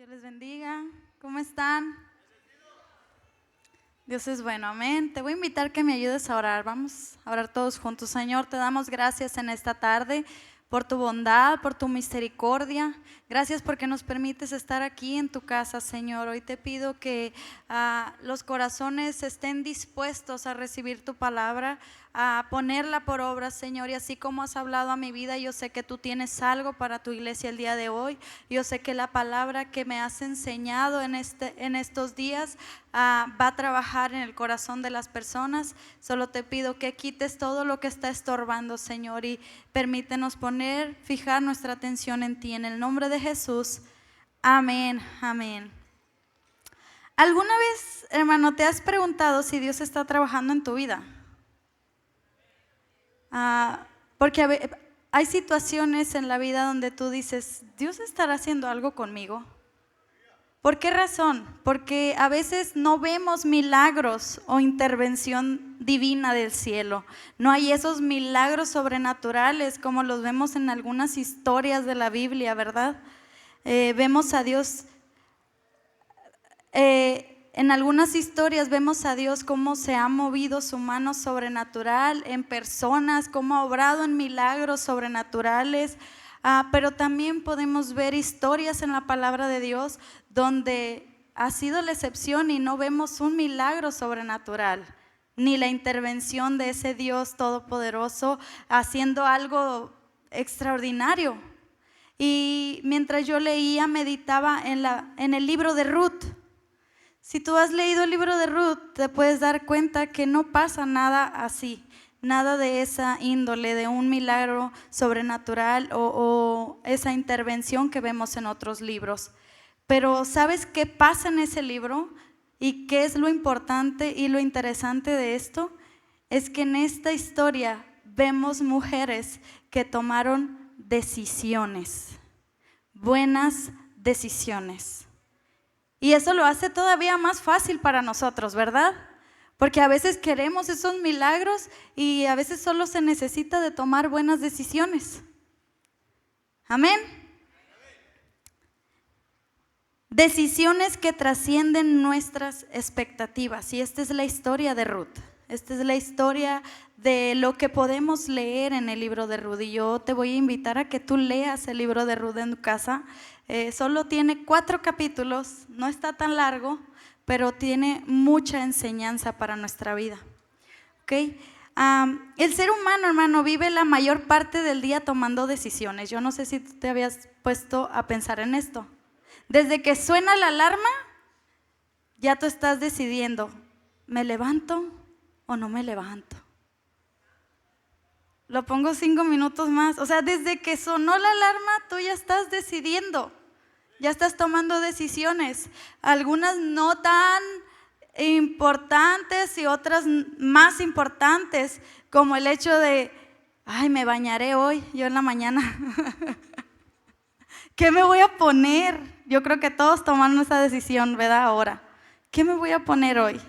Dios les bendiga. ¿Cómo están? Dios es bueno, amén. Te voy a invitar que me ayudes a orar. Vamos a orar todos juntos. Señor, te damos gracias en esta tarde por tu bondad, por tu misericordia. Gracias porque nos permites estar aquí en tu casa, Señor. Hoy te pido que los corazones estén dispuestos a recibir tu palabra, a ponerla por obra, Señor. Y así como has hablado a mi vida, yo sé que tú tienes algo para tu iglesia el día de hoy. Yo sé que la palabra que me has enseñado en estos días va a trabajar en el corazón de las personas. Solo te pido que quites todo lo que está estorbando, Señor, y permítenos fijar nuestra atención en ti. En el nombre de Jesús, amén, amén. ¿Alguna vez, hermano, te has preguntado si Dios está trabajando en tu vida? Porque hay situaciones en la vida donde tú dices, ¿Dios estará haciendo algo conmigo? ¿Por qué razón? Porque a veces no vemos milagros o intervención divina del cielo. No hay esos milagros sobrenaturales como los vemos en algunas historias de la Biblia, ¿verdad? Vemos a Dios, en algunas historias vemos a Dios cómo se ha movido su mano sobrenatural en personas, cómo ha obrado en milagros sobrenaturales. Pero también podemos ver historias en la palabra de Dios donde ha sido la excepción y no vemos un milagro sobrenatural, ni la intervención de ese Dios todopoderoso haciendo algo extraordinario. Y mientras yo leía, meditaba en el libro de Ruth. Si tú has leído el libro de Ruth, te puedes dar cuenta que no pasa nada así. Nada de esa índole, de un milagro sobrenatural o esa intervención que vemos en otros libros. Pero ¿sabes qué pasa en ese libro? ¿Y qué es lo importante y lo interesante de esto? Es que en esta historia vemos mujeres que tomaron decisiones, buenas decisiones. Y eso lo hace todavía más fácil para nosotros, ¿verdad? Porque a veces queremos esos milagros y a veces solo se necesita de tomar buenas decisiones. Amén. Decisiones que trascienden nuestras expectativas. Y esta es la historia de Ruth. Esta es la historia de lo que podemos leer en el libro de Ruth. Y yo te voy a invitar a que tú leas el libro de Ruth en tu casa. Solo tiene 4 capítulos, no está tan largo, pero tiene mucha enseñanza para nuestra vida. ¿Okay? El ser humano, hermano, vive la mayor parte del día tomando decisiones. Yo no sé si tú te habías puesto a pensar en esto. Desde que suena la alarma, ya tú estás decidiendo, ¿me levanto o no me levanto? Lo pongo 5 minutos más. O sea, desde que sonó la alarma, tú ya estás decidiendo. Ya estás tomando decisiones, algunas no tan importantes y otras más importantes, como el hecho de, ay, me bañaré hoy, yo en la mañana. ¿Qué me voy a poner? Yo creo que todos tomaron esa decisión, ¿verdad? Ahora, ¿qué me voy a poner hoy?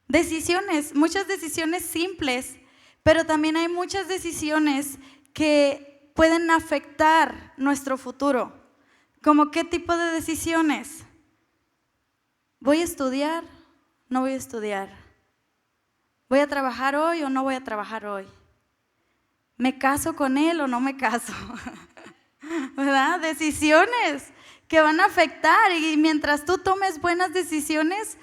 Decisiones, muchas decisiones simples, pero también hay muchas decisiones que pueden afectar nuestro futuro. ¿Cómo qué tipo de decisiones? ¿Voy a estudiar? ¿No voy a estudiar? ¿Voy a trabajar hoy o no voy a trabajar hoy? ¿Me caso con él o no me caso? ¿Verdad? Decisiones que van a afectar, y mientras tú tomes buenas decisiones,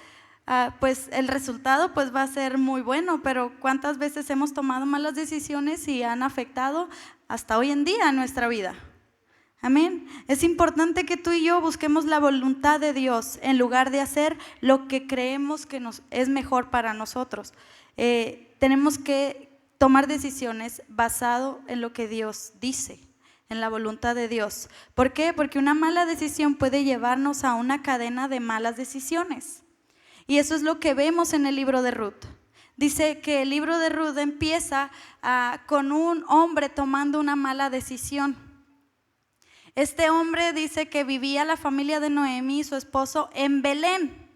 pues el resultado pues va a ser muy bueno. Pero ¿cuántas veces hemos tomado malas decisiones y han afectado hasta hoy en día en nuestra vida? Amén. Es importante que tú y yo busquemos la voluntad de Dios en lugar de hacer lo que creemos que es mejor para nosotros. Tenemos que tomar decisiones basado en lo que Dios dice, en la voluntad de Dios. ¿Por qué? Porque una mala decisión puede llevarnos a una cadena de malas decisiones. Y eso es lo que vemos en el libro de Ruth. Dice que el libro de Ruth empieza con un hombre tomando una mala decisión. Este hombre dice que vivía la familia de Noemi y su esposo en Belén,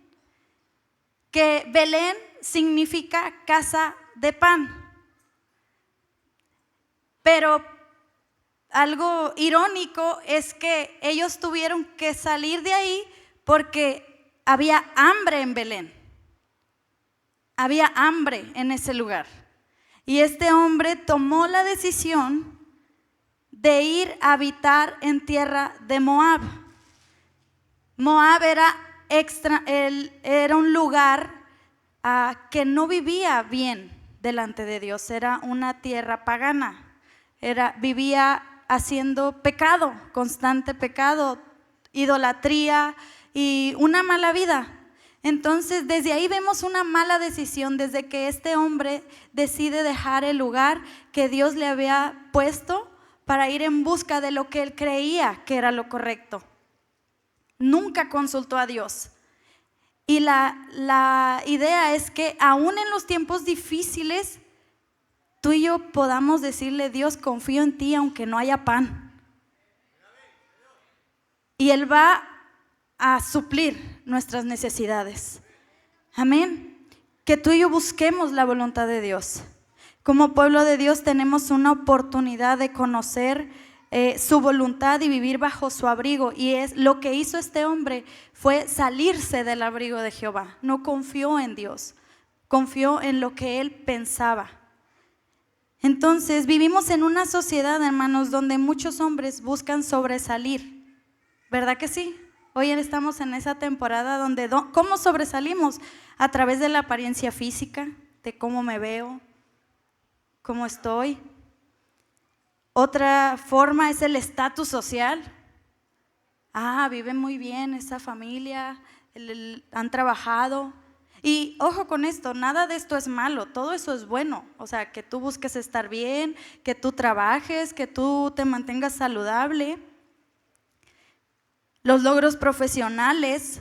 que Belén significa casa de pan. Pero algo irónico es que ellos tuvieron que salir de ahí porque había hambre en Belén. Había hambre en ese lugar. Y este hombre tomó la decisión de ir a habitar en tierra de Moab. Moab era un lugar que no vivía bien delante de Dios. Era una tierra pagana. Vivía haciendo pecado, constante pecado, idolatría y una mala vida. Entonces desde ahí vemos una mala decisión, desde que este hombre decide dejar el lugar que Dios le había puesto para ir en busca de lo que él creía que era lo correcto. Nunca consultó a Dios. Y la idea es que aún en los tiempos difíciles, tú y yo podamos decirle: Dios, confío en ti aunque no haya pan. Y Él va a suplir nuestras necesidades. Amén. Que tú y yo busquemos la voluntad de Dios. Como pueblo de Dios tenemos una oportunidad de conocer su voluntad y vivir bajo su abrigo. Y es lo que hizo este hombre, fue salirse del abrigo de Jehová. No confió en Dios, confió en lo que él pensaba. Entonces vivimos en una sociedad, hermanos, donde muchos hombres buscan sobresalir. ¿Verdad que sí? Hoy estamos en esa temporada donde ¿cómo sobresalimos? A través de la apariencia física, de cómo me veo, cómo estoy. Otra forma es el estatus social. Viven muy bien esa familia, han trabajado. Y ojo con esto, nada de esto es malo, todo eso es bueno. O sea, que tú busques estar bien, que tú trabajes, que tú te mantengas saludable. Los logros profesionales.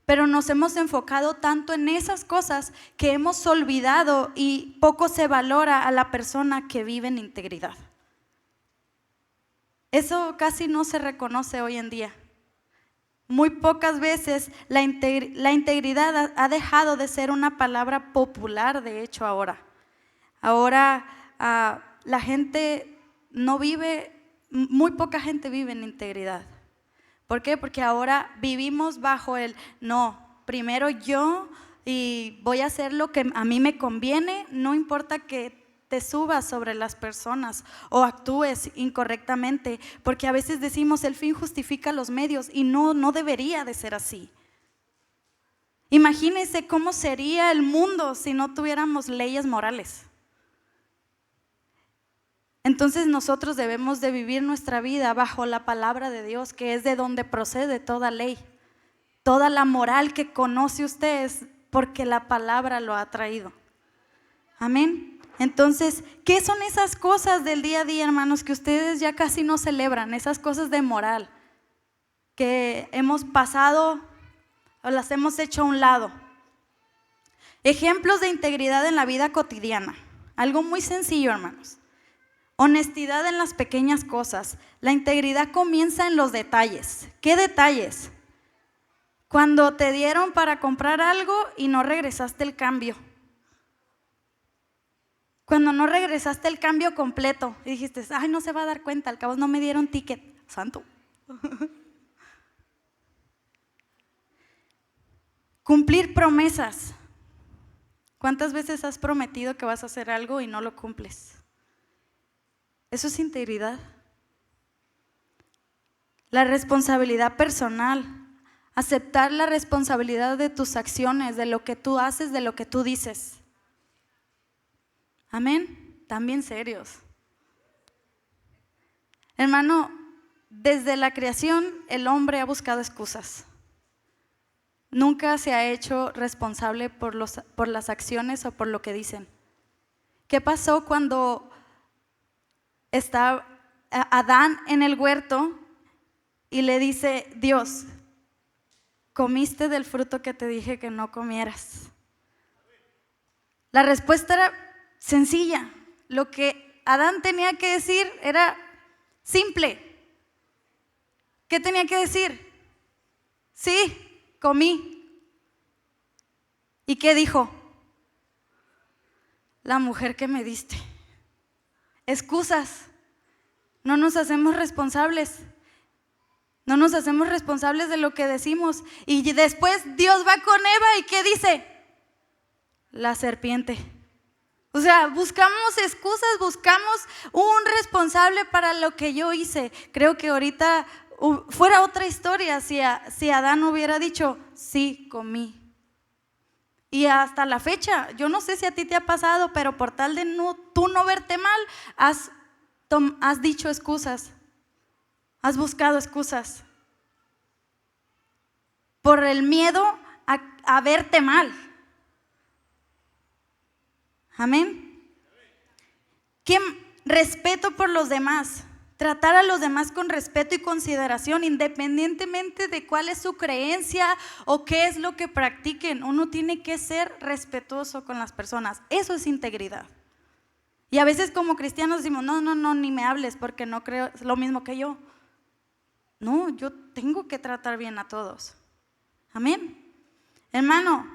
Pero nos hemos enfocado tanto en esas cosas que hemos olvidado y poco se valora a la persona que vive en integridad. Eso casi no se reconoce hoy en día. Muy pocas veces la integridad ha dejado de ser una palabra popular, de hecho ahora. Ahora la gente no vive, muy poca gente vive en integridad. ¿Por qué? Porque ahora vivimos bajo no, primero yo y voy a hacer lo que a mí me conviene, no importa que te subas sobre las personas o actúes incorrectamente, porque a veces decimos el fin justifica los medios y no debería de ser así. Imagínense cómo sería el mundo si no tuviéramos leyes morales. Entonces nosotros debemos de vivir nuestra vida bajo la palabra de Dios, que es de donde procede toda ley. Toda la moral que conoce usted es porque la palabra lo ha traído. Amén. Entonces, ¿qué son esas cosas del día a día, hermanos, que ustedes ya casi no celebran? Esas cosas de moral que hemos pasado o las hemos hecho a un lado. Ejemplos de integridad en la vida cotidiana. Algo muy sencillo, hermanos. Honestidad en las pequeñas cosas. La integridad comienza en los detalles. ¿Qué detalles? Cuando te dieron para comprar algo y no regresaste el cambio. Cuando no regresaste el cambio completo y dijiste: no se va a dar cuenta, al cabo no me dieron ticket. Santo. Cumplir promesas. ¿Cuántas veces has prometido que vas a hacer algo y no lo cumples? Eso es integridad. La responsabilidad personal. Aceptar la responsabilidad de tus acciones, de lo que tú haces, de lo que tú dices. Amén. También serios. Hermano, desde la creación el hombre ha buscado excusas. Nunca se ha hecho responsable por las acciones o por lo que dicen. ¿Qué pasó cuando está Adán en el huerto y le dice Dios: comiste del fruto que te dije que no comieras? La respuesta era sencilla. Lo que Adán tenía que decir era simple. ¿Qué tenía que decir? Sí, comí. ¿Y qué dijo? La mujer que me diste. Excusas. No nos hacemos responsables. No nos hacemos responsables de lo que decimos. Y después Dios va con Eva y ¿qué dice? La serpiente. O sea, buscamos excusas, buscamos un responsable para lo que yo hice. Creo que ahorita fuera otra historia si Adán hubiera dicho, sí, comí. Y hasta la fecha, yo no sé si a ti te ha pasado, pero por tal de tú no verte mal, has dicho excusas, has buscado excusas por el miedo a verte mal. Amén. ¿Qué respeto por los demás? Tratar a los demás con respeto y consideración, independientemente de cuál es su creencia o qué es lo que practiquen. Uno tiene que ser respetuoso con las personas. Eso es integridad. Y a veces como cristianos decimos, no, ni me hables porque no creo lo mismo que yo. No, yo tengo que tratar bien a todos. Amén. Hermano,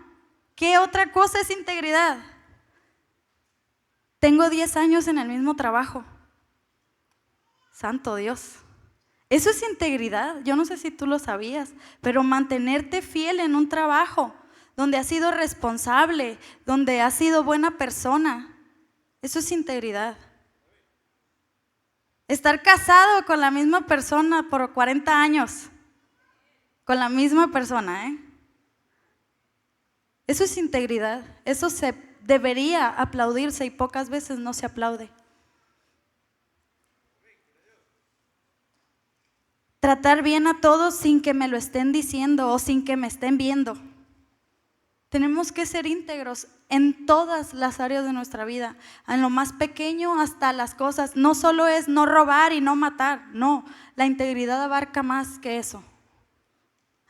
¿qué otra cosa es integridad? Tengo 10 años en el mismo trabajo. Santo Dios. Eso es integridad. Yo no sé si tú lo sabías, pero mantenerte fiel en un trabajo donde has sido responsable, donde has sido buena persona, eso es integridad. Estar casado con la misma persona por 40 años, con la misma persona, eso es integridad. Eso se debería aplaudirse y pocas veces no se aplaude. Tratar bien a todos sin que me lo estén diciendo o sin que me estén viendo. Tenemos que ser íntegros en todas las áreas de nuestra vida, en lo más pequeño hasta las cosas. No solo es no robar y no matar, no, la integridad abarca más que eso.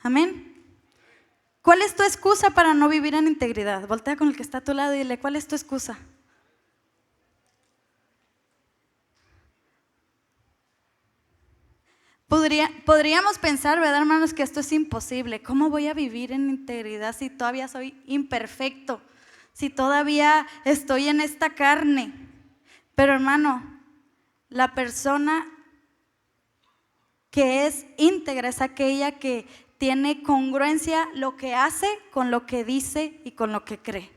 Amén. ¿Cuál es tu excusa para no vivir en integridad? Voltea con el que está a tu lado y dile, ¿cuál es tu excusa? Podríamos pensar, ¿verdad, hermanos, que esto es imposible? ¿Cómo voy a vivir en integridad si todavía soy imperfecto? Si todavía estoy en esta carne. Pero hermano, la persona que es íntegra es aquella que tiene congruencia lo que hace con lo que dice y con lo que cree.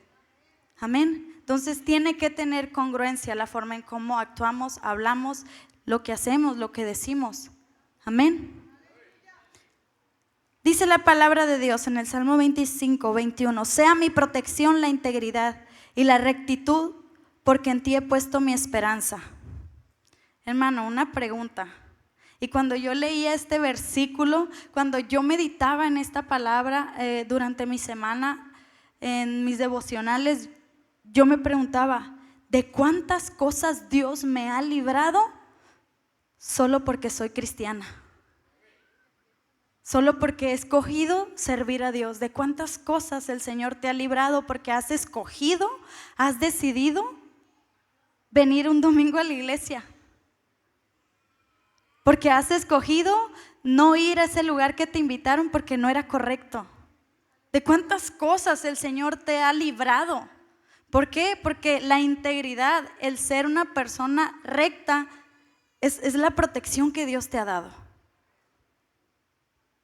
Amén. Entonces tiene que tener congruencia la forma en cómo actuamos, hablamos, lo que hacemos, lo que decimos. Amén. Dice la palabra de Dios en el Salmo 25, 21, sea mi protección la integridad y la rectitud, porque en ti he puesto mi esperanza. Hermano, una pregunta. Y cuando yo leía este versículo, cuando yo meditaba en esta palabra durante mi semana, en mis devocionales, yo me preguntaba, ¿de cuántas cosas Dios me ha librado? Solo porque soy cristiana, solo porque he escogido servir a Dios. ¿De cuántas cosas el Señor te ha librado porque has escogido, has decidido venir un domingo a la iglesia? Porque has escogido no ir a ese lugar que te invitaron porque no era correcto. ¿De cuántas cosas el Señor te ha librado? ¿Por qué? Porque la integridad, el ser una persona recta, es la protección que Dios te ha dado.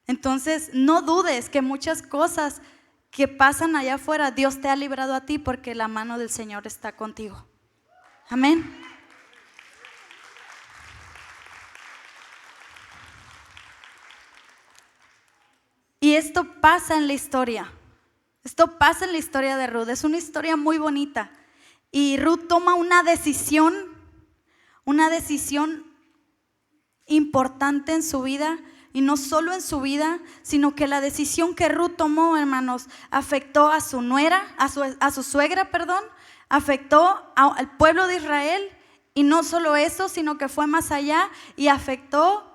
Entonces, no dudes que muchas cosas que pasan allá afuera, Dios te ha librado a ti porque la mano del Señor está contigo. Amén. Y esto pasa en la historia. Esto pasa en la historia de Ruth. Es una historia muy bonita. Y Ruth toma una decisión importante en su vida, y no solo en su vida, sino que la decisión que Ruth tomó, hermanos, afectó a su nuera, a su suegra, afectó al pueblo de Israel, y no solo eso, sino que fue más allá y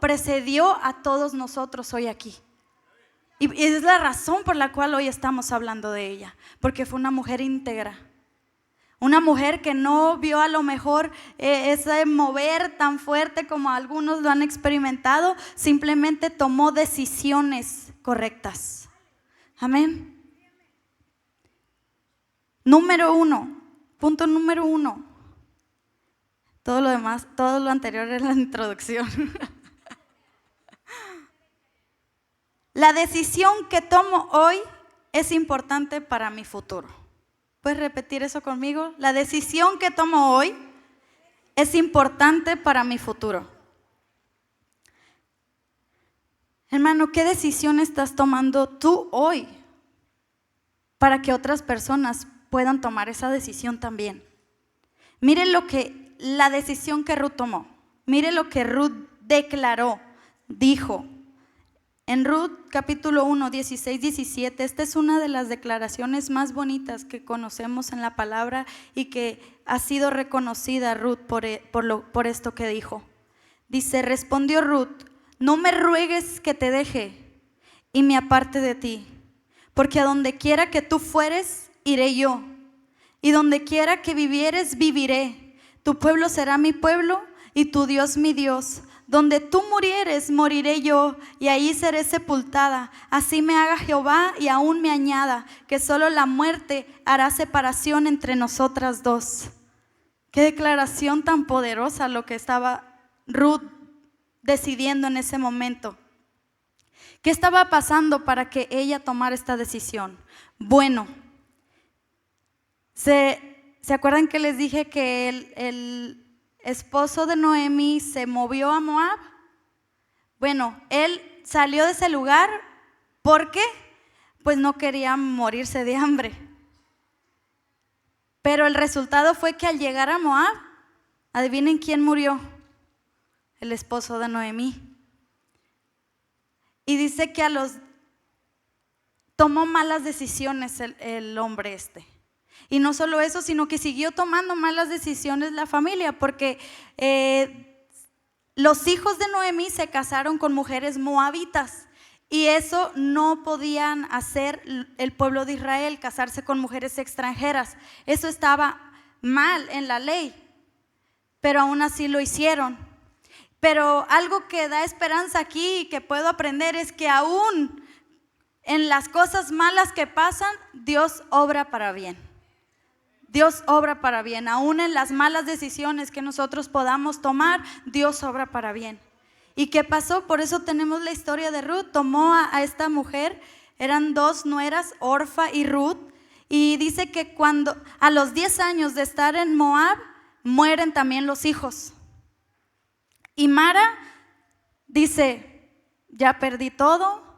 precedió a todos nosotros hoy aquí. Y es la razón por la cual hoy estamos hablando de ella, porque fue una mujer íntegra. Una mujer que no vio a lo mejor ese mover tan fuerte como algunos lo han experimentado, simplemente tomó decisiones correctas. Amén. Punto número uno. Todo lo demás, todo lo anterior era la introducción. La decisión que tomo hoy es importante para mi futuro. ¿Puedes repetir eso conmigo? La decisión que tomo hoy es importante para mi futuro. Hermano, ¿qué decisión estás tomando tú hoy para que otras personas puedan tomar esa decisión también? Mire la decisión que Ruth tomó. Mire lo que Ruth declaró, dijo. En Ruth capítulo 1, 16, 17, esta es una de las declaraciones más bonitas que conocemos en la palabra y que ha sido reconocida Ruth por esto que dijo. Dice, respondió Ruth, no me ruegues que te deje y me aparte de ti, porque a donde quiera que tú fueres, iré yo, y donde quiera que vivieres, viviré. Tu pueblo será mi pueblo y tu Dios mi Dios. Donde tú murieres, moriré yo, y ahí seré sepultada. Así me haga Jehová y aún me añada, que solo la muerte hará separación entre nosotras dos. Qué declaración tan poderosa lo que estaba Ruth decidiendo en ese momento. ¿Qué estaba pasando para que ella tomara esta decisión? Bueno, ¿se acuerdan que les dije que el esposo de Noemí se movió a Moab? Bueno, él salió de ese lugar, ¿por qué? Pues no quería morirse de hambre. Pero el resultado fue que al llegar a Moab, adivinen quién murió, el esposo de Noemí. Y dice que tomó malas decisiones el hombre este. Y no solo eso, sino que siguió tomando malas decisiones la familia, porque los hijos de Noemí se casaron con mujeres moabitas, y eso no podían hacer el pueblo de Israel, casarse con mujeres extranjeras. Eso estaba mal en la ley, pero aún así lo hicieron. Pero algo que da esperanza aquí y que puedo aprender es que aún en las cosas malas que pasan, Dios obra para bien. Dios obra para bien, aún en las malas decisiones que nosotros podamos tomar, Dios obra para bien. ¿Y qué pasó? Por eso tenemos la historia de Ruth. Tomó a esta mujer, eran dos nueras, Orfa y Ruth, y dice que cuando a los 10 años de estar en Moab, mueren también los hijos. Y Mara dice, ya perdí todo.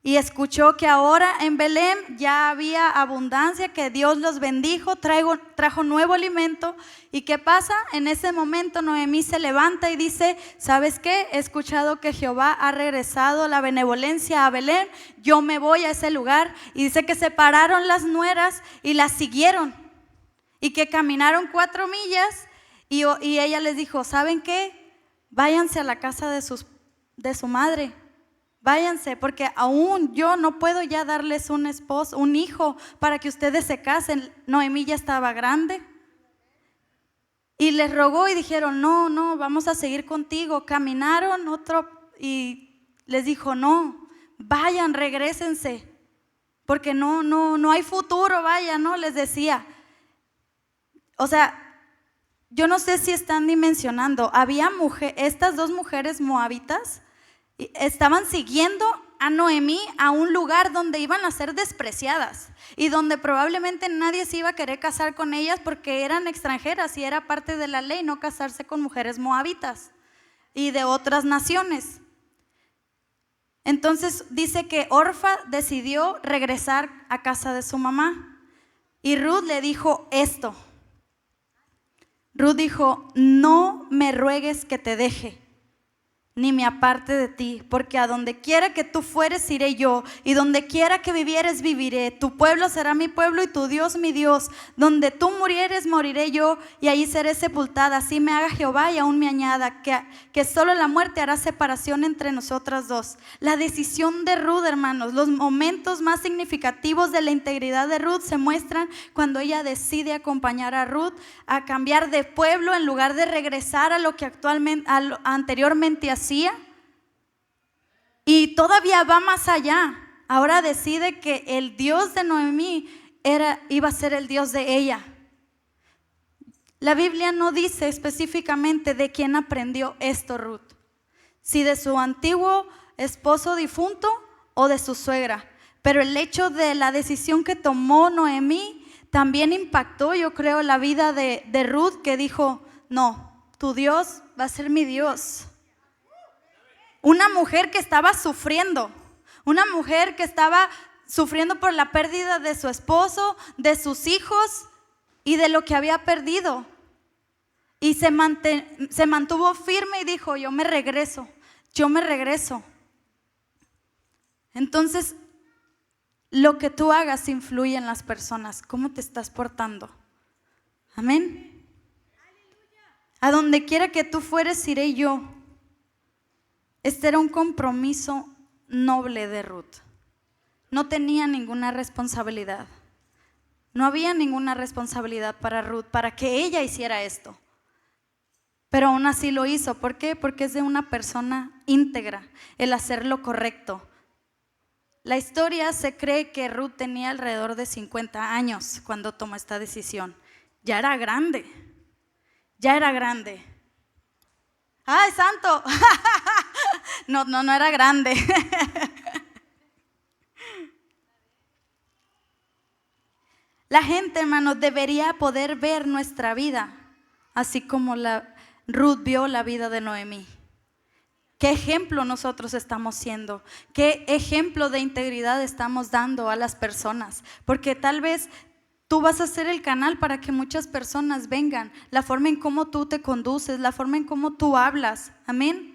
Y escuchó que ahora en Belén ya había abundancia, que Dios los bendijo, trajo nuevo alimento. ¿Y qué pasa? En ese momento Noemí se levanta y dice, ¿sabes qué? He escuchado que Jehová ha regresado la benevolencia a Belén, yo me voy a ese lugar. Y dice que separaron las nueras y las siguieron. Y que caminaron 4 millas y ella les dijo, ¿saben qué? Váyanse a la casa de su madre. Váyanse, porque aún yo no puedo ya darles un esposo, un hijo, para que ustedes se casen. Noemí ya estaba grande. Y les rogó y dijeron, no, vamos a seguir contigo. Caminaron y les dijo, no, vayan, regrésense, porque no hay futuro, vaya, ¿no? Les decía. O sea, yo no sé si están dimensionando, había estas dos mujeres moabitas, estaban siguiendo a Noemí a un lugar donde iban a ser despreciadas y donde probablemente nadie se iba a querer casar con ellas porque eran extranjeras y era parte de la ley no casarse con mujeres moabitas y de otras naciones. Entonces dice que Orfa decidió regresar a casa de su mamá y Ruth le dijo esto. Ruth dijo, no me ruegues que te deje, ni me aparte de ti, porque a donde quiera que tú fueres iré yo, y donde quiera que vivieres viviré. Tu pueblo será mi pueblo y tu Dios mi Dios. Donde tú murieres moriré yo, y allí seré sepultada. Así me haga Jehová y aún me añada, que solo la muerte hará separación entre nosotras dos. La decisión de Ruth, hermanos, los momentos más significativos de la integridad de Ruth se muestran cuando ella decide acompañar a Ruth a cambiar de pueblo en lugar de regresar a lo que anteriormente hacía. Y todavía va más allá. Ahora decide que el Dios de Noemí iba a ser el Dios de ella. La Biblia no dice específicamente de quién aprendió esto Ruth, si de su antiguo esposo difunto o de su suegra, pero el hecho de la decisión que tomó Noemí también impactó, yo creo, la vida de Ruth, que dijo, no, tu Dios va a ser mi Dios. Una mujer que estaba sufriendo, una mujer que estaba sufriendo por la pérdida de su esposo, de sus hijos y de lo que había perdido. Y se mantuvo firme y dijo, yo me regreso. Entonces, lo que tú hagas influye en las personas, cómo te estás portando. Amén. A donde quiera que tú fueres, iré yo. Este era un compromiso noble de Ruth. No tenía ninguna responsabilidad. No había ninguna responsabilidad para Ruth, para que ella hiciera esto. Pero aún así lo hizo. ¿Por qué? Porque es de una persona íntegra, el hacer lo correcto. La historia se cree que Ruth tenía alrededor de 50 años cuando tomó esta decisión. Ya era grande. ¡Ay, santo! No era grande. La gente, hermanos, debería poder ver nuestra vida, así como Ruth vio la vida de Noemí. ¿Qué ejemplo nosotros estamos siendo? ¿Qué ejemplo de integridad estamos dando a las personas? Porque tal vez tú vas a ser el canal para que muchas personas vengan. La forma en cómo tú te conduces, la forma en cómo tú hablas. Amén.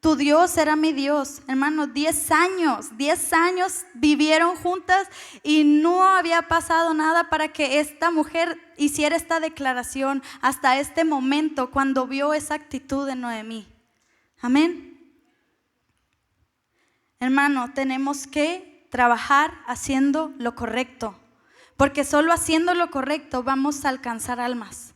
Tu Dios era mi Dios. Hermano, 10 años vivieron juntas y no había pasado nada para que esta mujer hiciera esta declaración hasta este momento cuando vio esa actitud de Noemí. Amén. Hermano, tenemos que trabajar haciendo lo correcto, porque solo haciendo lo correcto vamos a alcanzar almas.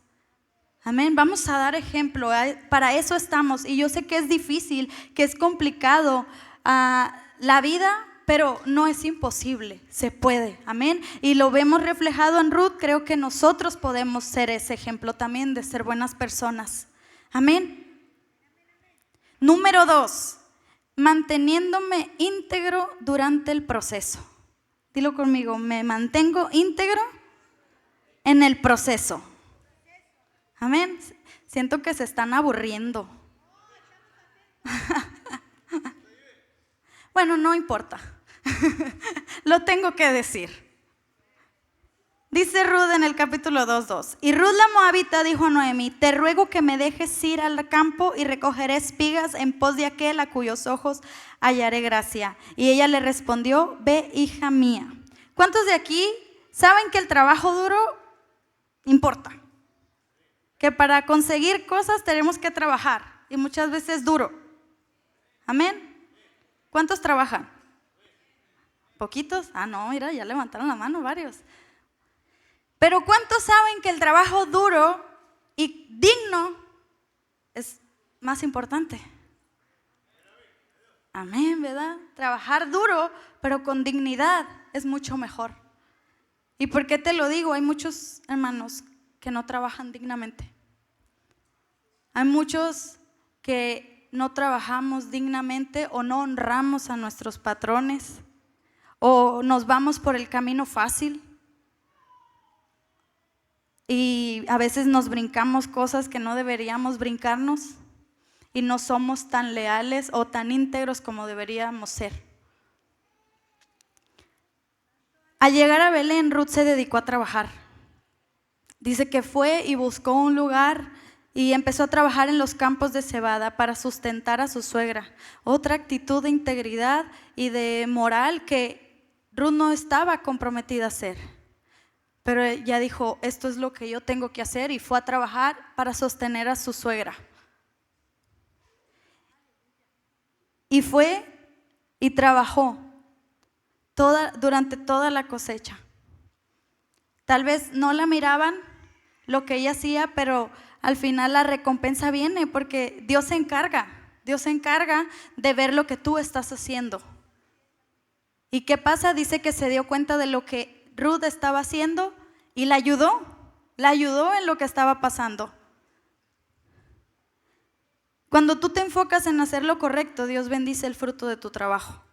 Amén, vamos a dar ejemplo, para eso estamos. Y yo sé que es difícil, que es complicado la vida, pero no es imposible, se puede. Amén, y lo vemos reflejado en Ruth. Creo que nosotros podemos ser ese ejemplo también de ser buenas personas. Amén. Número 2, manteniéndome íntegro durante el proceso. Dilo conmigo, me mantengo íntegro en el proceso. Amén. Siento que se están aburriendo. Bueno, no importa. Lo tengo que decir. Dice Ruth en el capítulo 2:2. Y Ruth la moabita dijo a Noemí: te ruego que me dejes ir al campo y recogeré espigas en pos de aquel a cuyos ojos hallaré gracia. Y ella le respondió: ve, hija mía. ¿Cuántos de aquí saben que el trabajo duro importa? Que para conseguir cosas tenemos que trabajar y muchas veces duro. Amén. ¿Cuántos trabajan? ¿Poquitos? No, mira, ya levantaron la mano varios. Pero ¿cuántos saben que el trabajo duro y digno es más importante? Amén, ¿verdad? Trabajar duro, pero con dignidad es mucho mejor. ¿Y por qué te lo digo? Hay muchos hermanos que no trabajan dignamente. Hay muchos que no trabajamos dignamente o no honramos a nuestros patrones o nos vamos por el camino fácil. Y a veces nos brincamos cosas que no deberíamos brincarnos y no somos tan leales o tan íntegros como deberíamos ser. Al llegar a Belén, Ruth se dedicó a trabajar. Dice que fue y buscó un lugar y empezó a trabajar en los campos de cebada para sustentar a su suegra. Otra actitud de integridad y de moral que Ruth no estaba comprometida a hacer. Pero ella dijo: esto es lo que yo tengo que hacer, y fue a trabajar para sostener a su suegra. Y fue y trabajó durante toda la cosecha. Tal vez no la miraban lo que ella hacía, pero al final la recompensa viene porque Dios se encarga de ver lo que tú estás haciendo. ¿Y qué pasa? Dice que se dio cuenta de lo que Ruth estaba haciendo y la ayudó la ayudó en lo que estaba pasando. Cuando tú te enfocas en hacer lo correcto, Dios bendice el fruto de tu trabajo.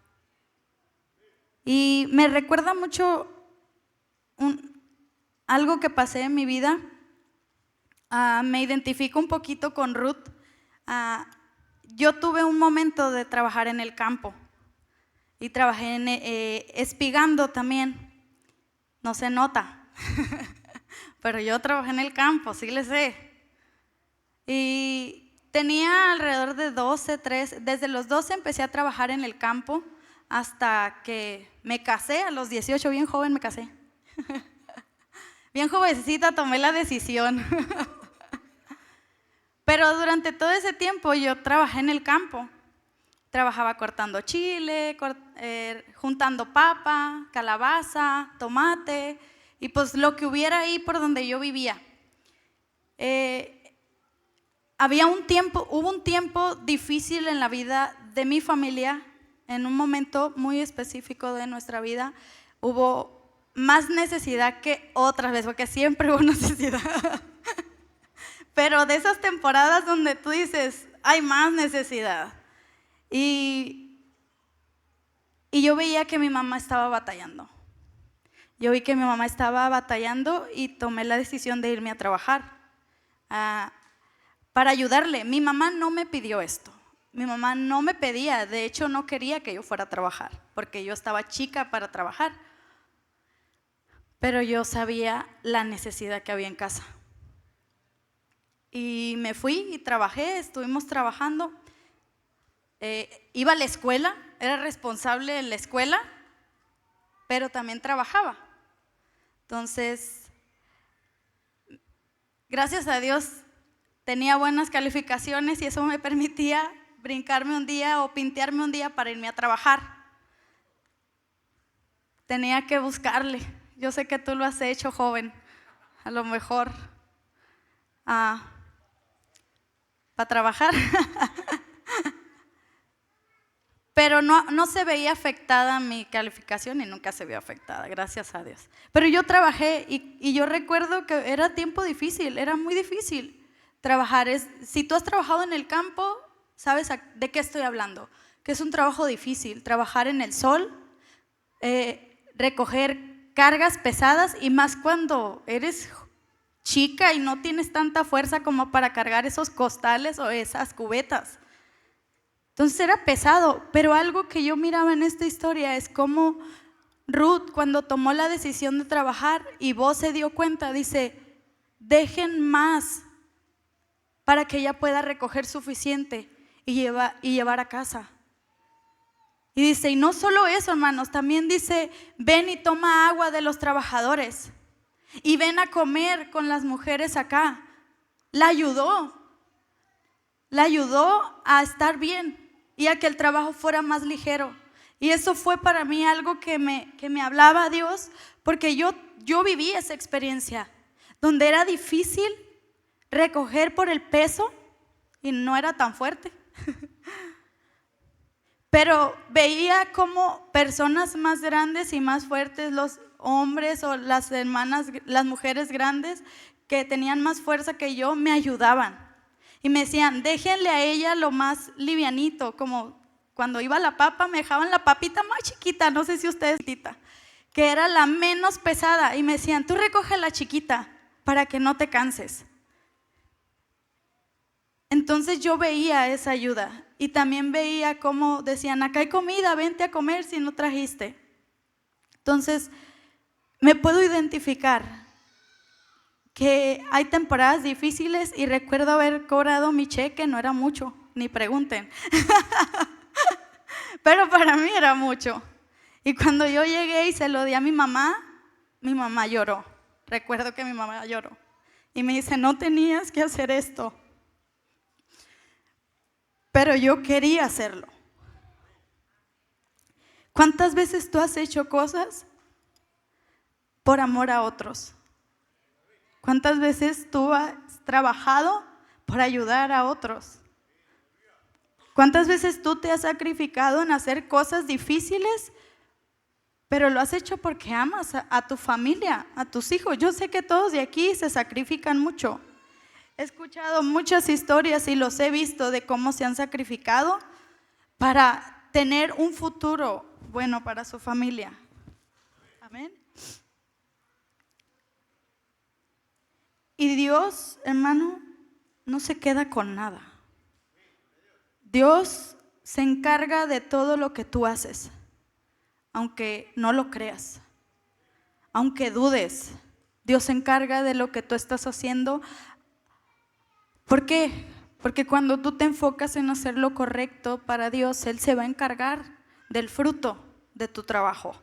Y me recuerda mucho algo que pasé en mi vida. Me identifico un poquito con Ruth. Yo tuve un momento de trabajar en el campo y trabajé espigando también. No se nota, pero yo trabajé en el campo, sí le sé. Y tenía alrededor de 12, 13, desde los 12 empecé a trabajar en el campo hasta que me casé, a los 18, bien joven me casé. Bien jovencita tomé la decisión. Pero durante todo ese tiempo yo trabajé en el campo. Trabajaba cortando chile, juntando papa, calabaza, tomate y pues lo que hubiera ahí por donde yo vivía. Hubo un tiempo difícil en la vida de mi familia, en un momento muy específico de nuestra vida. Hubo más necesidad que otras veces, porque siempre hubo necesidad. Pero de esas temporadas donde tú dices, hay más necesidad. Y yo veía que mi mamá estaba batallando. Yo vi que mi mamá estaba batallando y tomé la decisión de irme a trabajar para ayudarle. Mi mamá no me pidió esto. Mi mamá no me pedía, de hecho no quería que yo fuera a trabajar, porque yo estaba chica para trabajar. Pero yo sabía la necesidad que había en casa. Y me fui y trabajé, estuvimos trabajando. Iba a la escuela, era responsable en la escuela, pero también trabajaba. Entonces, gracias a Dios, tenía buenas calificaciones y eso me permitía brincarme un día o pintearme un día para irme a trabajar. Tenía que buscarle. Yo sé que tú lo has hecho, joven, a lo mejor para trabajar. Pero no se veía afectada mi calificación y nunca se vio afectada, gracias a Dios. Pero yo trabajé y yo recuerdo que era tiempo difícil, era muy difícil trabajar. Si tú has trabajado en el campo, sabes de qué estoy hablando, que es un trabajo difícil, trabajar en el sol, recoger cargas pesadas y más cuando eres chica y no tienes tanta fuerza como para cargar esos costales o esas cubetas. Entonces era pesado, pero algo que yo miraba en esta historia es cómo Ruth, cuando tomó la decisión de trabajar y Boaz se dio cuenta, dice, dejen más para que ella pueda recoger suficiente y llevar a casa. Y dice, y no solo eso, hermanos, también dice, ven y toma agua de los trabajadores y ven a comer con las mujeres acá. La ayudó a estar bien y a que el trabajo fuera más ligero. Y eso fue para mí algo que me hablaba a Dios, porque yo viví esa experiencia, donde era difícil recoger por el peso y no era tan fuerte. Pero veía como personas más grandes y más fuertes, los hombres o las hermanas, las mujeres grandes que tenían más fuerza que yo, me ayudaban. Y me decían, déjenle a ella lo más livianito, como cuando iba la papa, me dejaban la papita más chiquita, no sé si ustedes, que era la menos pesada. Y me decían, tú recoge la chiquita para que no te canses. Entonces yo veía esa ayuda y también veía cómo decían, acá hay comida, vente a comer si no trajiste. Entonces me puedo identificar que hay temporadas difíciles y recuerdo haber cobrado mi cheque, no era mucho, ni pregunten, pero para mí era mucho. Y cuando yo llegué y se lo di a mi mamá lloró. Recuerdo que mi mamá lloró y me dice, no tenías que hacer esto, pero yo quería hacerlo. ¿Cuántas veces tú has hecho cosas por amor a otros? ¿Cuántas veces tú has trabajado por ayudar a otros? ¿Cuántas veces tú te has sacrificado en hacer cosas difíciles pero lo has hecho porque amas a tu familia, a tus hijos. Yo sé que todos de aquí se sacrifican mucho. He escuchado muchas historias y los he visto de cómo se han sacrificado para tener un futuro bueno para su familia. Amén. Y Dios, hermano, no se queda con nada. Dios se encarga de todo lo que tú haces, aunque no lo creas, aunque dudes. Dios se encarga de lo que tú estás haciendo. ¿Por qué? Porque cuando tú te enfocas en hacer lo correcto para Dios, Él se va a encargar del fruto de tu trabajo.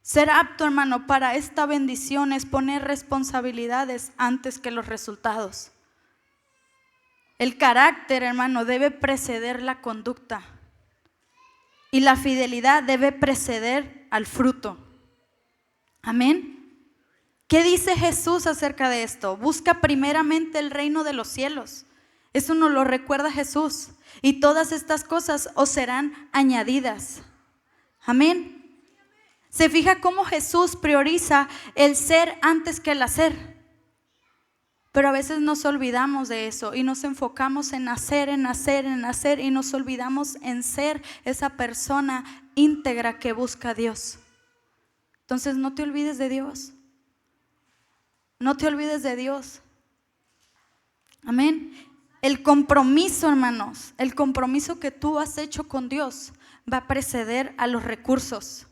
Ser apto, hermano, para esta bendición es poner responsabilidades antes que los resultados. El carácter, hermano, debe preceder la conducta. Y la fidelidad debe preceder al fruto. Amén. ¿Qué dice Jesús acerca de esto? Busca primeramente el reino de los cielos. Eso nos lo recuerda Jesús. Y todas estas cosas os serán añadidas. Amén. Se fija cómo Jesús prioriza el ser antes que el hacer. Pero a veces nos olvidamos de eso y nos enfocamos en hacer y nos olvidamos en ser esa persona íntegra que busca a Dios. Entonces no te olvides de Dios. No te olvides de Dios. Amén. El compromiso, hermanos, el compromiso que tú has hecho con Dios va a preceder a los recursos.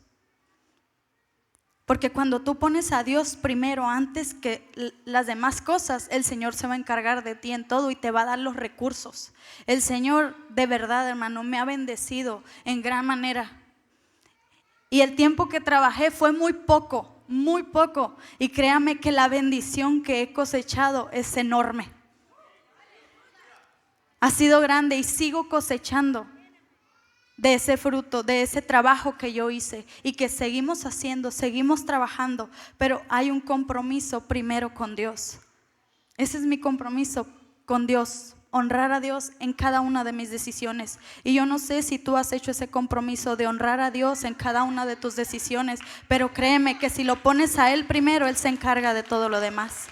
Porque cuando tú pones a Dios primero antes que las demás cosas, el Señor se va a encargar de ti en todo y te va a dar los recursos. El Señor, de verdad, hermano, me ha bendecido en gran manera. Y el tiempo que trabajé fue muy poco. Y créame que la bendición que he cosechado es enorme. Ha sido grande y sigo cosechando de ese fruto, de ese trabajo que yo hice y que seguimos haciendo, seguimos trabajando, pero hay un compromiso primero con Dios. Ese es mi compromiso con Dios, honrar a Dios en cada una de mis decisiones. Y yo no sé si tú has hecho ese compromiso de honrar a Dios en cada una de tus decisiones, pero créeme que si lo pones a Él primero, Él se encarga de todo lo demás.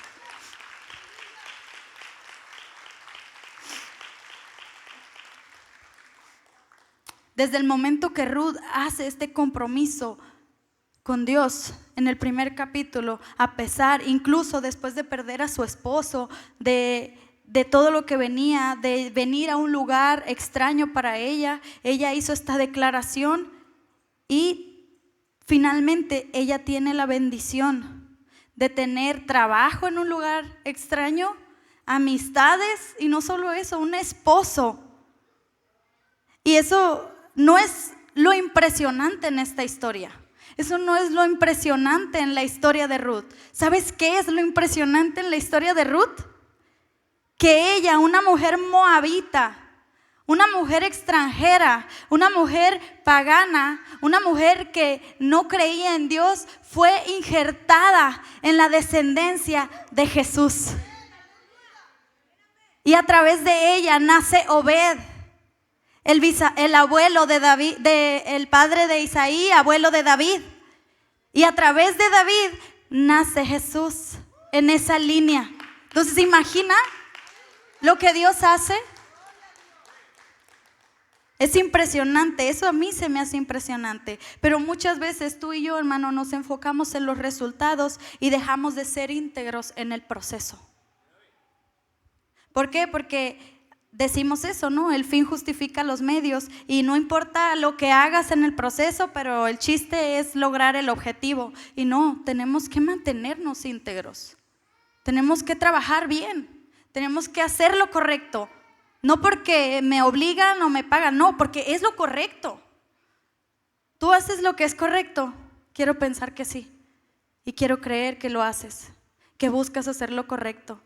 Desde el momento que Ruth hace este compromiso con Dios en el primer capítulo, a pesar, incluso después de perder a su esposo, de todo lo que venía, de venir a un lugar extraño para ella hizo esta declaración y finalmente ella tiene la bendición de tener trabajo en un lugar extraño, amistades y no solo eso, un esposo. Y eso no es lo impresionante en esta historia. Eso no es lo impresionante en la historia de Ruth. ¿Sabes qué es lo impresionante en la historia de Ruth? Que ella, una mujer moabita, una mujer extranjera, una mujer pagana, una mujer que no creía en Dios, fue injertada en la descendencia de Jesús. Y a través de ella nace Obed. El abuelo de David, el padre de Isaí, abuelo de David. Y a través de David nace Jesús en esa línea. Entonces, imagina lo que Dios hace. Es impresionante, eso a mí se me hace impresionante. Pero muchas veces tú y yo, hermano, nos enfocamos en los resultados y dejamos de ser íntegros en el proceso. ¿Por qué? Porque decimos eso, ¿no? El fin justifica los medios y no importa lo que hagas en el proceso, pero el chiste es lograr el objetivo. Y no, tenemos que mantenernos íntegros. Tenemos que trabajar bien. Tenemos que hacer lo correcto. No porque me obligan o me pagan, no, porque es lo correcto. ¿Tú haces lo que es correcto? Quiero pensar que sí. Y quiero creer que lo haces, que buscas hacer lo correcto.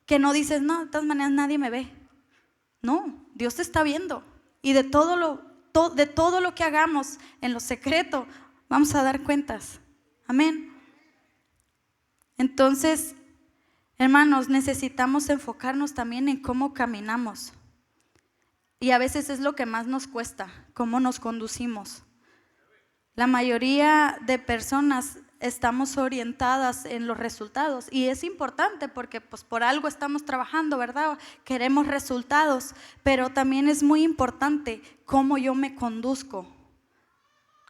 Que no dices, no, de todas maneras nadie me ve. No, Dios te está viendo. Y de todo lo que hagamos en lo secreto, vamos a dar cuentas. Amén. Entonces, hermanos, necesitamos enfocarnos también en cómo caminamos. Y a veces es lo que más nos cuesta, cómo nos conducimos. La mayoría de personas estamos orientadas en los resultados y es importante porque pues por algo estamos trabajando, ¿verdad? Queremos resultados, pero también es muy importante cómo yo me conduzco,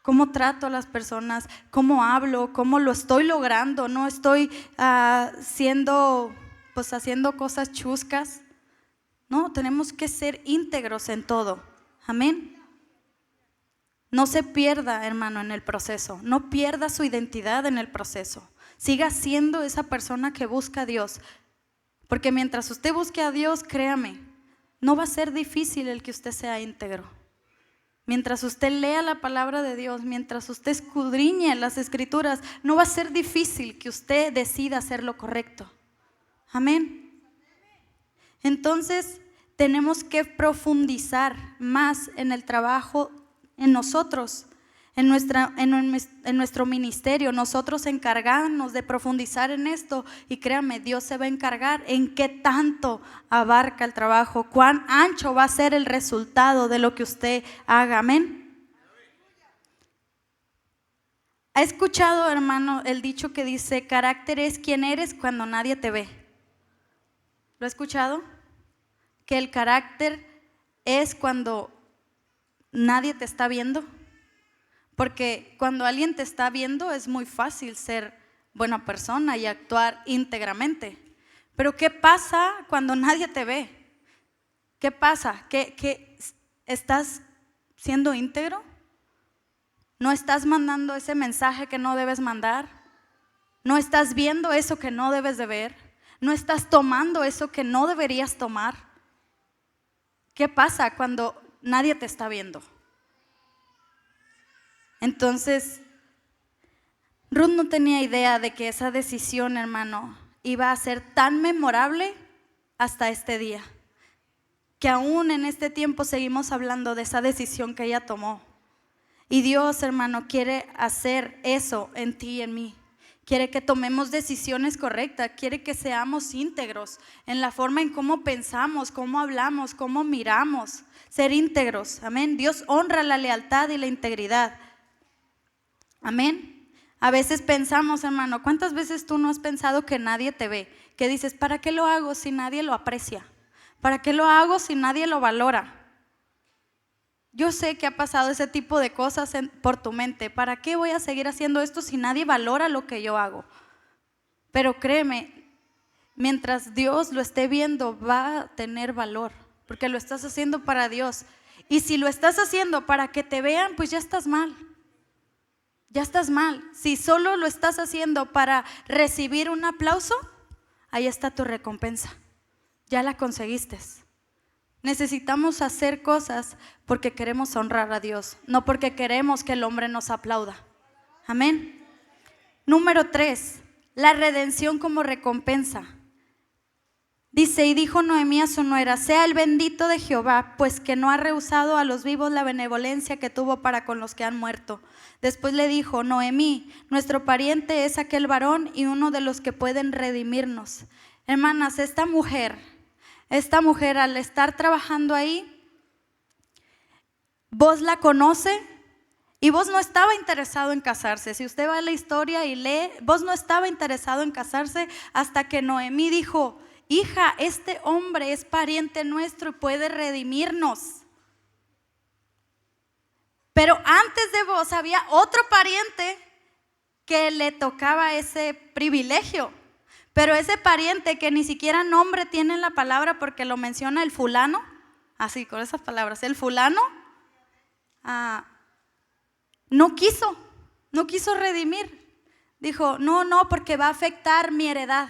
cómo trato a las personas, cómo hablo, cómo lo estoy logrando, no estoy haciendo cosas chuscas. No, tenemos que ser íntegros en todo. Amén. No se pierda, hermano, en el proceso. No pierda su identidad en el proceso. Siga siendo esa persona que busca a Dios. Porque mientras usted busque a Dios, créame, no va a ser difícil el que usted sea íntegro. Mientras usted lea la palabra de Dios, mientras usted escudriñe las escrituras, no va a ser difícil que usted decida hacer lo correcto. Amén. Entonces, tenemos que profundizar más en el trabajo en nosotros, en nuestro ministerio, nosotros encargarnos de profundizar en esto y créanme, Dios se va a encargar en qué tanto abarca el trabajo, cuán ancho va a ser el resultado de lo que usted haga. Amén. ¿Ha escuchado, hermano, el dicho que dice, carácter es quien eres cuando nadie te ve? ¿Lo ha escuchado? Que el carácter es cuando nadie te está viendo, porque cuando alguien te está viendo es muy fácil ser buena persona y actuar íntegramente, pero ¿qué pasa cuando nadie te ve? ¿Qué pasa? ¿Que estás siendo íntegro? ¿No estás mandando ese mensaje que no debes mandar? ¿No estás viendo eso que no debes de ver? ¿No estás tomando eso que no deberías tomar? ¿Qué pasa cuando nadie te está viendo? Entonces, Ruth no tenía idea de que esa decisión, hermano, iba a ser tan memorable hasta este día, que aún en este tiempo seguimos hablando de esa decisión que ella tomó. Y Dios, hermano, quiere hacer eso en ti y en mí. Quiere que tomemos decisiones correctas, quiere que seamos íntegros en la forma en cómo pensamos, cómo hablamos, cómo miramos. Ser íntegros, amén. Dios honra la lealtad y la integridad, amén. A veces pensamos, hermano, ¿cuántas veces tú no has pensado que nadie te ve? Que dices, ¿para qué lo hago si nadie lo aprecia? ¿Para qué lo hago si nadie lo valora? Yo sé que ha pasado ese tipo de cosas por tu mente. ¿Para qué voy a seguir haciendo esto si nadie valora lo que yo hago? Pero créeme, mientras Dios lo esté viendo, va a tener valor, porque lo estás haciendo para Dios. Y si lo estás haciendo para que te vean, pues ya estás mal. Ya estás mal. Si solo lo estás haciendo para recibir un aplauso, ahí está tu recompensa. Ya la conseguiste. Necesitamos hacer cosas porque queremos honrar a Dios, no porque queremos que el hombre nos aplauda. Amén. Número 3, la redención como recompensa. Dice, y dijo Noemí a su nuera, sea el bendito de Jehová, pues que no ha rehusado a los vivos la benevolencia que tuvo para con los que han muerto. Después le dijo, Noemí, nuestro pariente es aquel varón y uno de los que pueden redimirnos. Hermanas, esta mujer al estar trabajando ahí, vos la conoce y vos no estaba interesado en casarse. Si usted va a la historia y lee, vos no estaba interesado en casarse hasta que Noemí dijo, hija, este hombre es pariente nuestro y puede redimirnos. Pero antes de vos había otro pariente que le tocaba ese privilegio. Pero ese pariente que ni siquiera nombre tiene en la palabra porque lo menciona el fulano, así con esas palabras, el fulano no quiso redimir. Dijo, no, porque va a afectar mi heredad.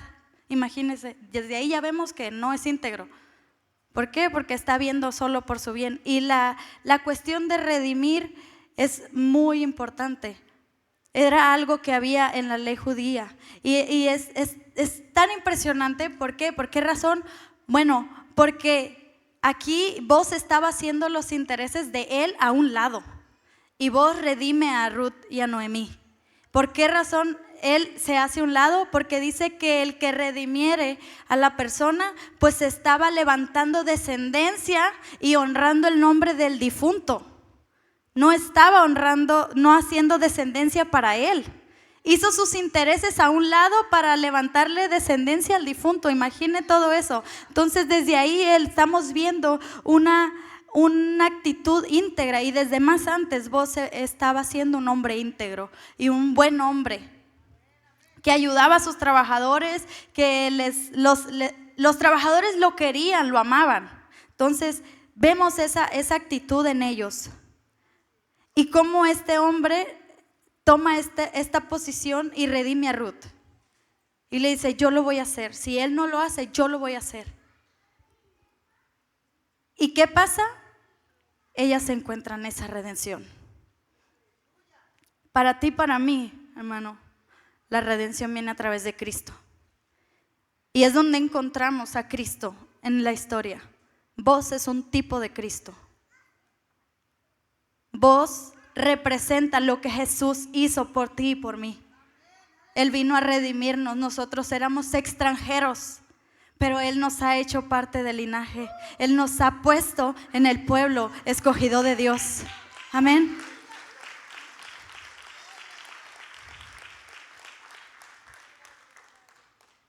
Imagínense, desde ahí ya vemos que no es íntegro. ¿Por qué? Porque está viendo solo por su bien. Y la cuestión de redimir es muy importante. Era algo que había en la ley judía. Y es tan impresionante. ¿Por qué? ¿Por qué razón? Bueno, porque aquí vos estabas haciendo los intereses de él a un lado. Y vos redime a Ruth y a Noemí. ¿Por qué razón él se hace a un lado? Porque dice que el que redimiere a la persona, pues estaba levantando descendencia y honrando el nombre del difunto. no estaba honrando, no haciendo descendencia para él. Hizo sus intereses a un lado para levantarle descendencia al difunto. Imagine todo eso. Entonces desde ahí estamos viendo una actitud íntegra, y desde más antes vos estaba siendo un hombre íntegro y un buen hombre que ayudaba a sus trabajadores, que los trabajadores lo querían, lo amaban. Entonces vemos esa actitud en ellos, y cómo este hombre toma esta posición y redime a Ruth y le dice: yo lo voy a hacer, si él no lo hace, yo lo voy a hacer. ¿Y qué pasa? Ella se encuentra en esa redención. Para ti, para mí, hermano, la redención viene a través de Cristo, y es donde encontramos a Cristo en la historia. Vos es un tipo de Cristo. Vos representa lo que Jesús hizo por ti y por mí. Él vino a redimirnos. Nosotros éramos extranjeros, pero Él nos ha hecho parte del linaje. Él nos ha puesto en el pueblo escogido de Dios. Amén.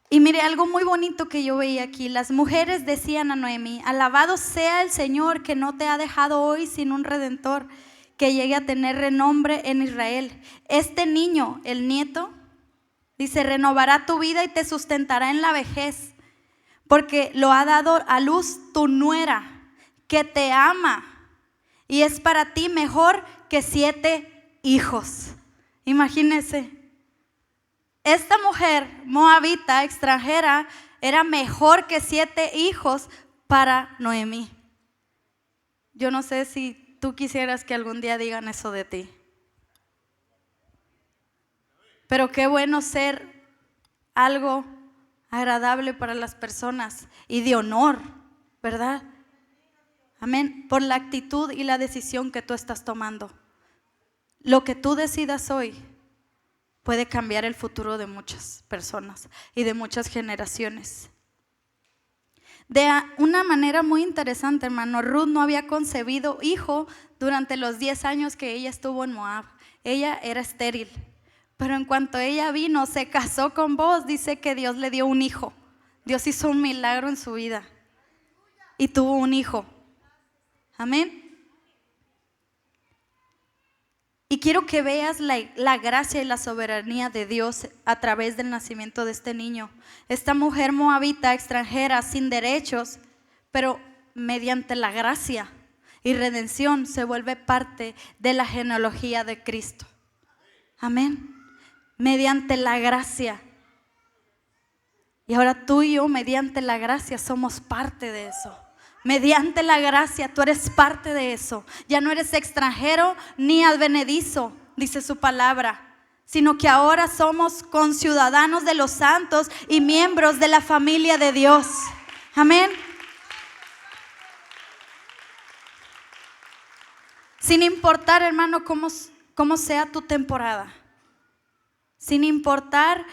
Y mire, algo muy bonito que yo veía aquí. Las mujeres decían a Noemí: alabado sea el Señor, que no te ha dejado hoy sin un redentor, que llegue a tener renombre en Israel. Este niño, el nieto, dice, renovará tu vida y te sustentará en la vejez, porque lo ha dado a luz tu nuera, que te ama, y es para ti mejor que 7 hijos. Imagínense, esta mujer moabita, extranjera, era mejor que 7 hijos para Noemí. Yo no sé si tú quisieras que algún día digan eso de ti, pero qué bueno ser algo agradable para las personas y de honor, ¿verdad? Amén. Por la actitud y la decisión que tú estás tomando. Lo que tú decidas hoy puede cambiar el futuro de muchas personas y de muchas generaciones. De una manera muy interesante, hermano, Ruth no había concebido hijo durante los 10 años que ella estuvo en Moab. Ella era estéril, pero en cuanto ella vino, se casó con Boaz, dice que Dios le dio un hijo. Dios hizo un milagro en su vida y tuvo un hijo. Amén. Y quiero que veas la gracia y la soberanía de Dios a través del nacimiento de este niño. Esta mujer moabita, extranjera, sin derechos, pero mediante la gracia y redención se vuelve parte de la genealogía de Cristo. Amén. Mediante la gracia. Y ahora tú y yo, mediante la gracia, somos parte de eso. Mediante la gracia tú eres parte de eso. Ya no eres extranjero ni advenedizo, dice su palabra, sino que ahora somos conciudadanos de los santos y miembros de la familia de Dios. Amén. Sin importar, hermano, cómo sea tu temporada, sin importar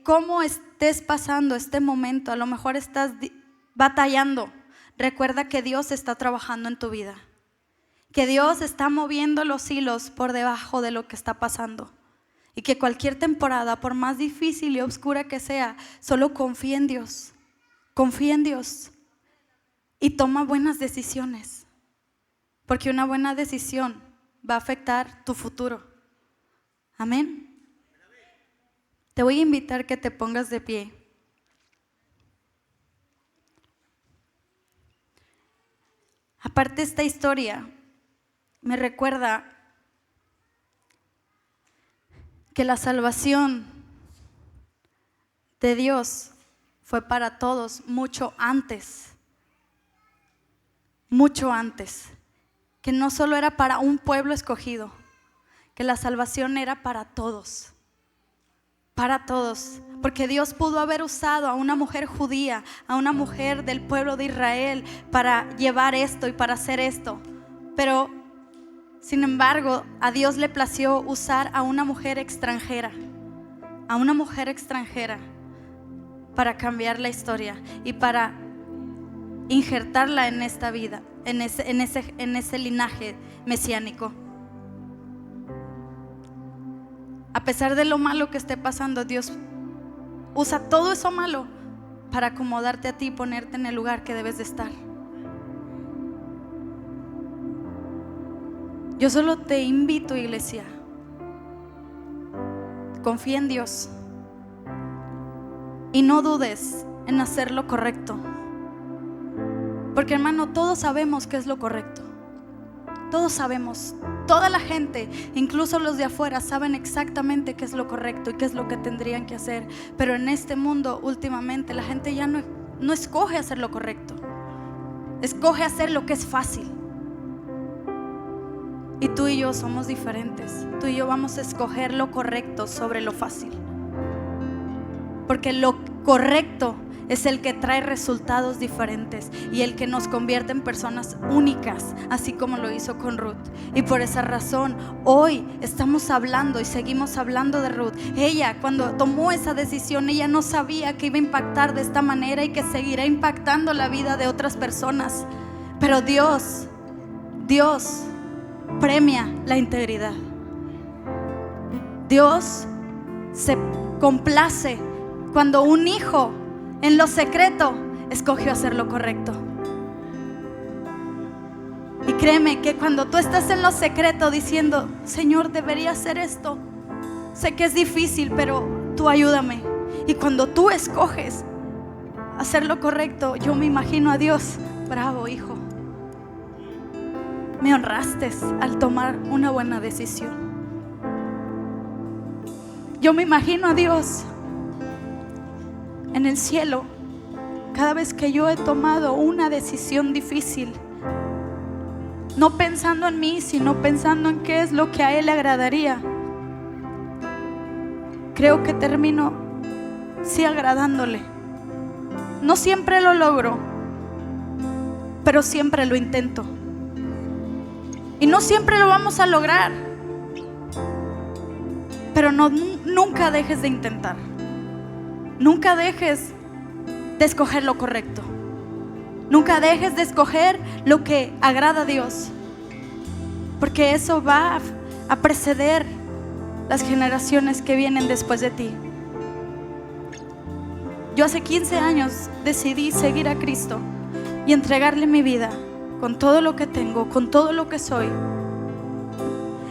cómo estés pasando este momento, a lo mejor estás batallando. Recuerda que Dios está trabajando en tu vida, que Dios está moviendo los hilos por debajo de lo que está pasando, y que cualquier temporada, por más difícil y oscura que sea, solo confía en Dios, y toma buenas decisiones, porque una buena decisión va a afectar tu futuro. Amén. Te voy a invitar que te pongas de pie. Aparte, esta historia me recuerda que la salvación de Dios fue para todos mucho antes, que no solo era para un pueblo escogido, que la salvación era para todos, porque Dios pudo haber usado a una mujer judía, a una mujer del pueblo de Israel para llevar esto y para hacer esto, pero sin embargo a Dios le plació usar a una mujer extranjera, para cambiar la historia y para injertarla en esta vida, en ese linaje mesiánico. A pesar de lo malo que esté pasando, Dios usa todo eso malo para acomodarte a ti y ponerte en el lugar que debes de estar. Yo solo te invito, iglesia, confía en Dios y no dudes en hacer lo correcto, porque hermano, todos sabemos qué es lo correcto. Todos sabemos, toda la gente, incluso los de afuera, saben exactamente qué es lo correcto y qué es lo que tendrían que hacer. Pero en este mundo últimamente la gente ya no escoge hacer lo correcto, escoge hacer lo que es fácil. Y tú y yo somos diferentes. Tú y yo vamos a escoger lo correcto sobre lo fácil, porque lo correcto es el que trae resultados diferentes y el que nos convierte en personas únicas, así como lo hizo con Ruth. Y por esa razón hoy estamos hablando y seguimos hablando de Ruth. Ella, cuando tomó esa decisión, ella no sabía que iba a impactar de esta manera y que seguirá impactando la vida de otras personas. Pero Dios premia la integridad. Dios se complace cuando un hijo en lo secreto escogió hacer lo correcto. Y créeme que cuando tú estás en lo secreto diciendo: Señor, debería hacer esto, sé que es difícil, pero tú ayúdame. Y cuando tú escoges hacer lo correcto, yo me imagino a Dios: bravo, hijo, me honraste al tomar una buena decisión. Yo me imagino a Dios en el cielo cada vez que yo he tomado una decisión difícil, no pensando en mí, sino pensando en qué es lo que a Él le agradaría. Creo que termino sí agradándole. No siempre lo logro, pero siempre lo intento. Y no siempre lo vamos a lograr, pero nunca dejes de intentar. Nunca dejes de escoger lo correcto. Nunca dejes de escoger lo que agrada a Dios, porque eso va a preceder las generaciones que vienen después de ti. Yo hace 15 años decidí seguir a Cristo y entregarle mi vida con todo lo que tengo, con todo lo que soy.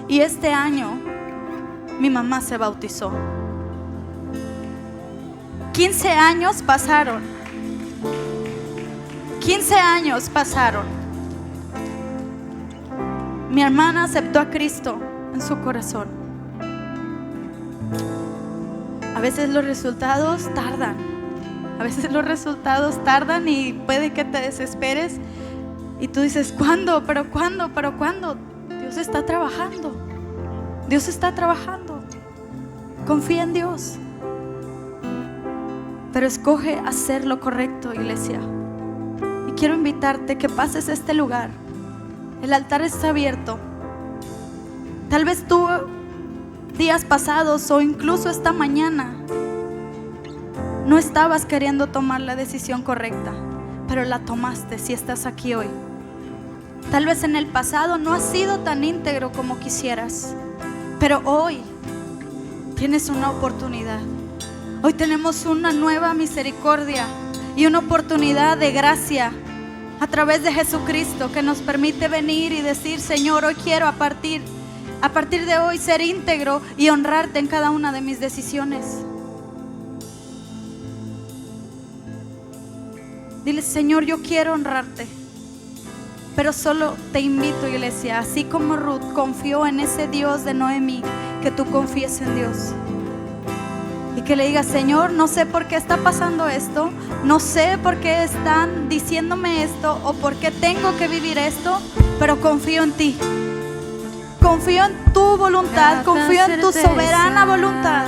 Y este año mi mamá se bautizó. 15 años pasaron. 15 años pasaron. Mi hermana aceptó a Cristo en su corazón. A veces los resultados tardan. A veces los resultados tardan y puede que te desesperes. Y tú dices: ¿cuándo? ¿Pero cuándo? ¿Pero cuándo? Dios está trabajando. Dios está trabajando. Confía en Dios. Pero escoge hacer lo correcto, iglesia. Y quiero invitarte que pases a este lugar. El altar está abierto. Tal vez tú, días pasados o incluso esta mañana, no estabas queriendo tomar la decisión correcta, pero la tomaste si estás aquí hoy. Tal vez en el pasado no has sido tan íntegro como quisieras, pero hoy tienes una oportunidad. Hoy tenemos una nueva misericordia y una oportunidad de gracia a través de Jesucristo, que nos permite venir y decir: Señor, hoy quiero a partir de hoy ser íntegro y honrarte en cada una de mis decisiones. Dile: Señor, yo quiero honrarte. Pero solo te invito, iglesia, así como Ruth confió en ese Dios de Noemí, que tú confíes en Dios. Y que le digas: Señor, no sé por qué está pasando esto, no sé por qué están diciéndome esto o por qué tengo que vivir esto, pero confío en ti. Confío en tu voluntad, confío en tu soberana voluntad.